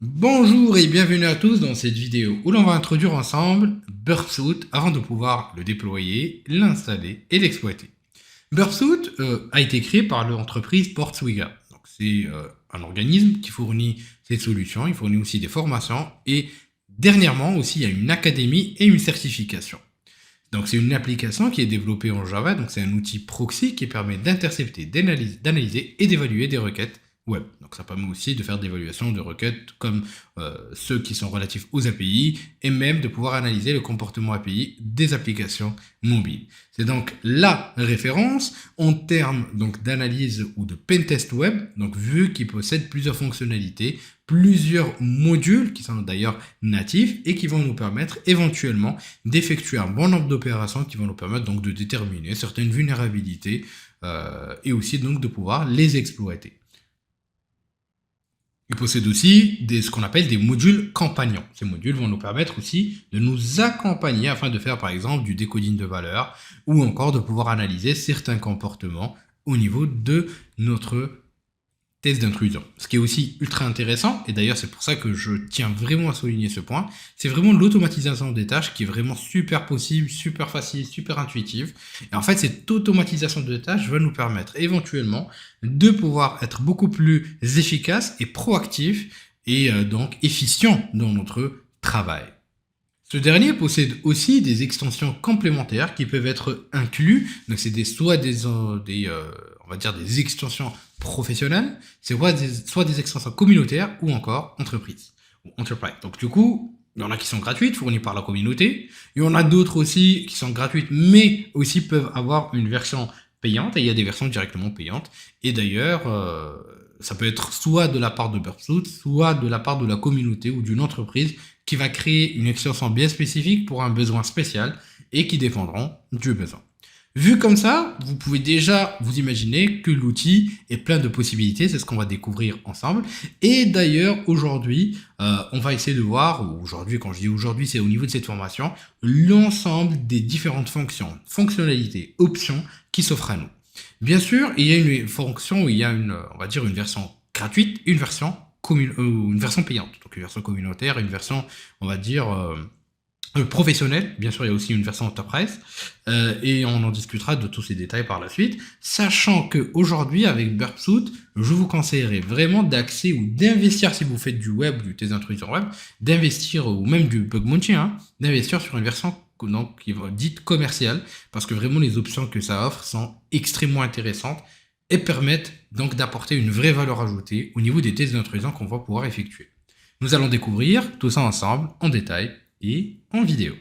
Bonjour et bienvenue à tous dans cette vidéo où l'on va introduire ensemble Burpsuit avant de pouvoir le déployer, l'installer et l'exploiter. Burpsuit a été créé par l'entreprise Portswigger. C'est un organisme qui fournit ces solutions, il fournit aussi des formations et dernièrement aussi il y a une académie et une certification. Donc c'est une application qui est développée en Java, donc c'est un outil proxy qui permet d'intercepter, d'analyser et d'évaluer des requêtes web. Donc ça permet aussi de faire de l'évaluation de requêtes comme ceux qui sont relatifs aux API et même de pouvoir analyser le comportement API des applications mobiles. C'est donc la référence en termes donc d'analyse ou de pentest web, donc vu qu'il possède plusieurs fonctionnalités, plusieurs modules qui sont d'ailleurs natifs et qui vont nous permettre éventuellement d'effectuer un bon nombre d'opérations qui vont nous permettre donc de déterminer certaines vulnérabilités et aussi donc de pouvoir les exploiter. Il possède aussi ce qu'on appelle des modules compagnons. Ces modules vont nous permettre aussi de nous accompagner afin de faire par exemple du décoding de valeurs ou encore de pouvoir analyser certains comportements au niveau de notre test d'intrusion. Ce qui est aussi ultra intéressant, et d'ailleurs c'est pour ça que je tiens vraiment à souligner ce point, c'est vraiment l'automatisation des tâches qui est vraiment super possible, super facile, super intuitive. Et en fait, cette automatisation de tâches va nous permettre éventuellement de pouvoir être beaucoup plus efficace et proactif et donc efficient dans notre travail. Ce dernier possède aussi des extensions complémentaires qui peuvent être inclus. Donc c'est soit on va dire des extensions professionnelles, soit des extensions communautaires ou encore entreprise ou enterprise. Donc du coup, il y en a qui sont gratuites, fournies par la communauté. Il y en a d'autres aussi qui sont gratuites, mais aussi peuvent avoir une version payante. Et il y a des versions directement payantes. Et d'ailleurs, ça peut être soit de la part de Burpsuit, soit de la part de la communauté ou d'une entreprise qui va créer une extension bien spécifique pour un besoin spécial et qui dépendront du besoin. Vu comme ça, vous pouvez déjà vous imaginer que l'outil est plein de possibilités, c'est ce qu'on va découvrir ensemble. Et d'ailleurs, aujourd'hui, on va essayer de voir, ou aujourd'hui, quand je dis aujourd'hui, c'est au niveau de cette formation, l'ensemble des différentes fonctions, fonctionnalités, options qui s'offrent à nous. Bien sûr, il y a une fonction où il y a on va dire une version gratuite, une version payante. Donc une version communautaire, une version, on va dire, professionnelle. Bien sûr, il y a aussi une version enterprise. Et on en discutera de tous ces détails par la suite. Sachant qu'aujourd'hui, avec Burpsuit, je vous conseillerais vraiment d'accéder ou d'investir, si vous faites du web, du test d'intrusion web, d'investir, ou même du bug bounty, d'investir sur une version donc, qui va dite commerciale, parce que vraiment les options que ça offre sont extrêmement intéressantes et permettent donc d'apporter une vraie valeur ajoutée au niveau des tests d'intrusion qu'on va pouvoir effectuer. Nous allons découvrir tout ça ensemble en détail et en vidéo.